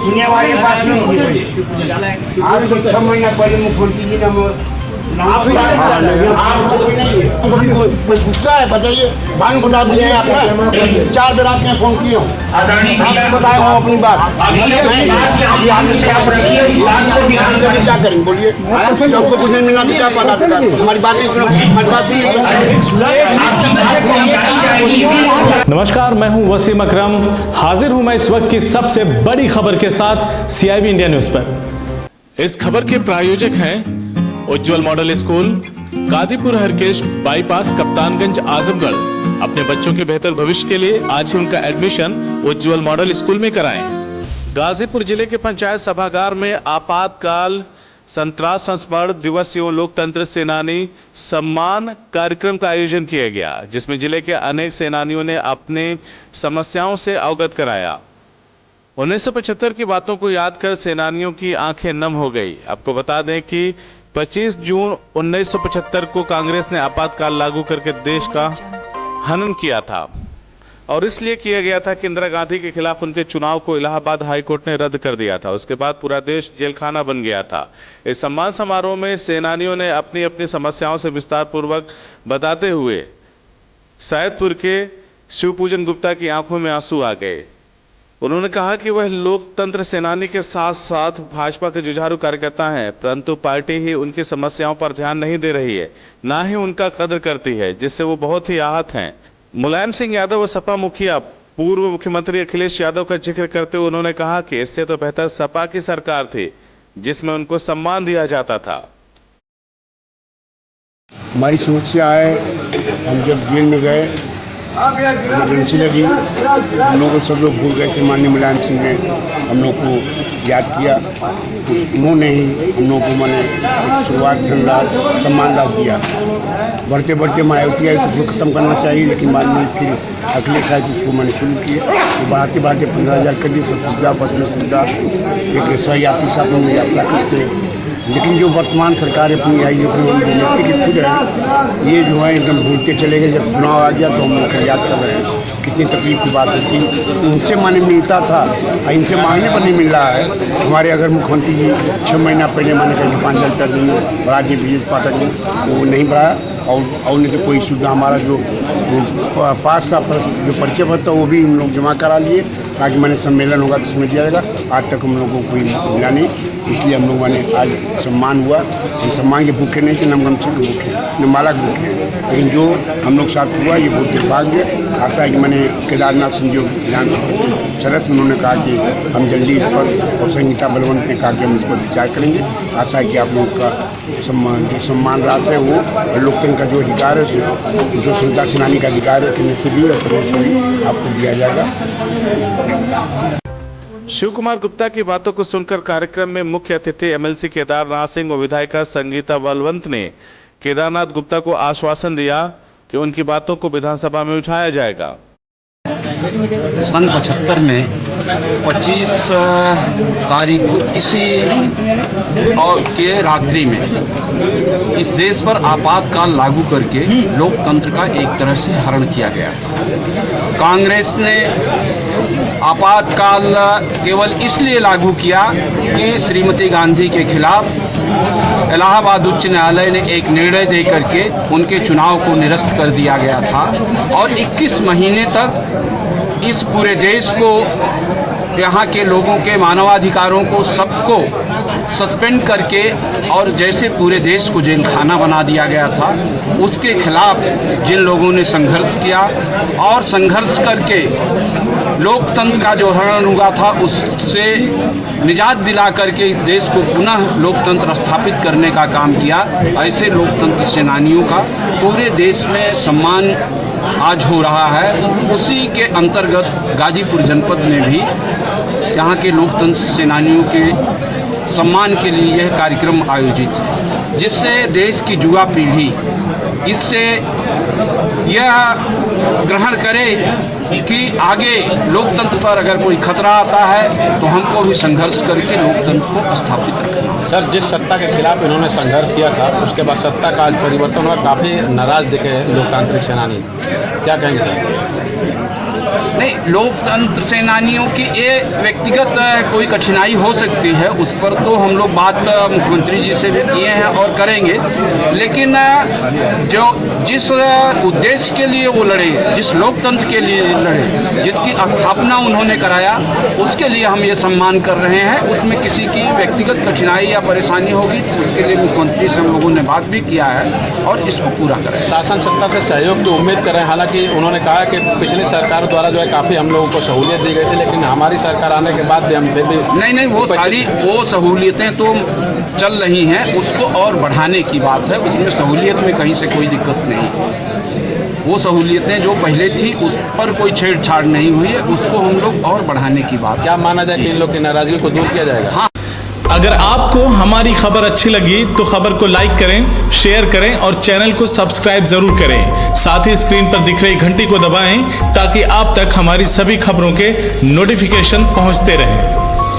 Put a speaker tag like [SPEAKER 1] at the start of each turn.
[SPEAKER 1] सुनने वाली बात नहीं है। आज तो 6 महीना पहले मुख्यमंत्री जी ने कोई गुस्सा है बताइए, भान घुटा दिए आपने 4 बार आपने फोन किए आपने बताया हो अपनी बात। क्या करेंगे बोलिए, सबको कुछ नहीं मिलना तो क्या पाला हमारी बात नहीं सुनो, हमारी बात नहीं।
[SPEAKER 2] नमस्कार, मैं हूं वसीम अकरम। हाजिर हूं मैं इस वक्त की सबसे बड़ी खबर के साथ सीआईबी इंडिया न्यूज पर। इस खबर के प्रायोजक हैं Ujjwal model school, Gadipur Harkesh bypass, Kaptanganj, Azamgarh. अपने बच्चों के बेहतर भविष्य के लिए आज ही उनका एडमिशन उज्जवल मॉडल स्कूल में कराएं। गाजीपुर जिले के पंचायत सभागार में आपातकाल संत्रास संस्मरण दिवस एवं लोकतंत्र सेनानी सम्मान कार्यक्रम का आयोजन किया गया, जिसमें जिले के अनेक सेनानियों ने अपने समस्याओं से अवगत कराया। 1975 की बातों को याद कर सेनानियों की आंखें नम हो गई। आपको बता दें कि 25 जून 1975 को कांग्रेस ने आपातकाल लागू करके देश का हनन किया था, और इसलिए किया गया था कि इंदिरा गांधी के खिलाफ उनके चुनाव को इलाहाबाद हाई कोर्ट ने रद्द कर दिया था। उसके बाद पूरा देश जेलखाना बन गया था। इस सम्मान समारोह में सेनानियों ने अपनी अपनी समस्याओं से विस्तार पूर्वक बताते हुए सैदपुर के शिवपूजन गुप्ता की आंखों में आंसू आ गए। उन्होंने कहा कि वह लोकतंत्र सेनानी के साथ साथ भाजपा के जुझारू कार्यकर्ता हैं, परंतु पार्टी ही उनकी समस्याओं पर ध्यान नहीं दे रही है, ना ही उनका कदर करती है, जिससे वो बहुत ही आहत हैं। मुलायम सिंह यादव व सपा मुखिया पूर्व मुख्यमंत्री अखिलेश यादव का जिक्र करते हुए उन्होंने कहा कि इससे तो बेहतर सपा की सरकार थी, जिसमें उनको सम्मान दिया जाता था।
[SPEAKER 1] हमारी समस्या है, हम जब जेल में गए इमरजेंसी लगी, हम लोग को सब लोग भूल गए थे। माननीय मुलायम सिंह ने हम लोग को याद किया, उन्होंने ही हम लोग को मैंने शुरुआत धनराज सम्मान राज दिया। बढ़ते बढ़ते मायावती आई तो उसको ख़त्म करना चाहिए, लेकिन बाद में फिर अखिलेश आए तो उसको मैंने शुरू किया। तो बढ़ाते बढ़ाते 15,000 कर दी, सब सुविधा, बस में सुविधा, एक सही यात्री साथ में यात्रा करते। लेकिन जो वर्तमान सरकार अपनी आई अपनी की खुद है, ये जो है एकदम भूलते चले गए। जब चुनाव आ गया तो हम लोग याद कर रहे हैं कितनी तकलीफ की बात होती। उनसे माने मिलता था, इनसे मांगने पर नहीं मिल रहा है। हमारे अगर मुख्यमंत्री जी 6 महीना पहले माने कहीं 5,000 रुपया देंगे, बढ़ा दिए ब्रिजेश पाठक ने, वो नहीं बढ़ाया। और नहीं तो कोई सुविधा हमारा जो 5 साल जो परिचय पत्र वो भी हम लोग जमा करा लिए, ताकि मैंने सम्मेलन होगा तो उसमें दिया जाएगा। आज तक हम लोगों को कोई मिला नहीं, इसलिए हम लोग मैंने आज सम्मान हुआ। हम सम्मान के भूखे नहीं थे, नमगम से भूखे, न माला के भूखे, लेकिन जो हम लोग साथ हुआ ये बहुत दुर्भाग्य। आशा है कि मैंने केदारनाथ सिंह जो विधान सदस्य, उन्होंने कहा कि हम जल्दी इस पर और संहिता बलवंत ने कहा कि हम इस पर विचार करेंगे। आशा है कि आप लोग का जो सम्मान राशि है वो लोकतंत्र का जो अधिकार है, जो स्वतंत्रता सेनानी का अधिकार है, कि से भी और प्रदेश से भी आपको दिया जाएगा।
[SPEAKER 2] शिव कुमार गुप्ता की बातों को सुनकर कार्यक्रम में मुख्य अतिथि एमएलसी केदारनाथ सिंह और विधायिका संगीता बलवंत ने केदारनाथ गुप्ता को आश्वासन दिया कि उनकी बातों को विधानसभा में उठाया जाएगा।
[SPEAKER 3] सन 75 में 25 तारीख को इसी और के रात्रि में इस देश पर आपातकाल लागू करके लोकतंत्र का एक तरह से हरण किया गया था। कांग्रेस ने आपातकाल केवल इसलिए लागू किया कि श्रीमती गांधी के खिलाफ इलाहाबाद उच्च न्यायालय ने एक निर्णय दे करके उनके चुनाव को निरस्त कर दिया गया था, और 21 महीने तक इस पूरे देश को, यहाँ के लोगों के मानवाधिकारों को सबको सस्पेंड करके और जैसे पूरे देश को जेल खाना बना दिया गया था, उसके खिलाफ जिन लोगों ने संघर्ष किया और संघर्ष करके लोकतंत्र का जो हरण हुआ था उससे निजात दिला करके इस देश को पुनः लोकतंत्र स्थापित करने का काम किया, ऐसे लोकतंत्र सेनानियों का पूरे देश में सम्मान आज हो रहा है। उसी के अंतर्गत गाजीपुर जनपद में भी यहाँ के लोकतंत्र सेनानियों के सम्मान के लिए यह कार्यक्रम आयोजित है, जिससे देश की युवा पीढ़ी इससे यह ग्रहण करे कि आगे लोकतंत्र पर अगर कोई खतरा आता है तो हमको भी संघर्ष करके लोकतंत्र को स्थापित रखना है।
[SPEAKER 4] सर, जिस सत्ता के खिलाफ इन्होंने संघर्ष किया था उसके बाद सत्ता का आज परिवर्तन हुआ, काफ़ी नाराज दिखे लोकतांत्रिक सेनानी, क्या कहेंगे सर?
[SPEAKER 3] नहीं, लोकतंत्र सेनानियों की ये व्यक्तिगत कोई कठिनाई हो सकती है, उस पर तो हम लोग बात मुख्यमंत्री जी से भी किए हैं और करेंगे। लेकिन जो जिस उद्देश्य के लिए वो लड़े, जिस लोकतंत्र के लिए लड़े, जिसकी स्थापना उन्होंने कराया, उसके लिए हम ये सम्मान कर रहे हैं। उसमें किसी की व्यक्तिगत कठिनाई या परेशानी होगी तो उसके लिए मुख्यमंत्री से हम लोगों ने बात भी किया है और इसको पूरा करें।
[SPEAKER 4] शासन सत्ता से सहयोग की उम्मीद करें। हालांकि उन्होंने कहा कि पिछली सरकार द्वारा जो है काफ़ी हम लोगों को सहूलियत दी गई थी, लेकिन हमारी सरकार आने के बाद भी हम फिर भी
[SPEAKER 3] नहीं, वो सहूलियतें तो चल रही हैं, उसको और बढ़ाने की बात है। उसमें सहूलियत में कहीं से कोई दिक्कत नहीं है। वो सहूलियतें जो पहले थी उस पर कोई छेड़छाड़ नहीं हुई है, उसको हम लोग और बढ़ाने की बात।
[SPEAKER 4] क्या माना जाए कि इन लोग की नाराजगी को दूर किया जाएगा?
[SPEAKER 3] हाँ।
[SPEAKER 2] अगर आपको हमारी खबर अच्छी लगी तो खबर को लाइक करें, शेयर करें और चैनल को सब्सक्राइब जरूर करें। साथ ही स्क्रीन पर दिख रही घंटी को दबाएं ताकि आप तक हमारी सभी खबरों के नोटिफिकेशन पहुंचते रहें।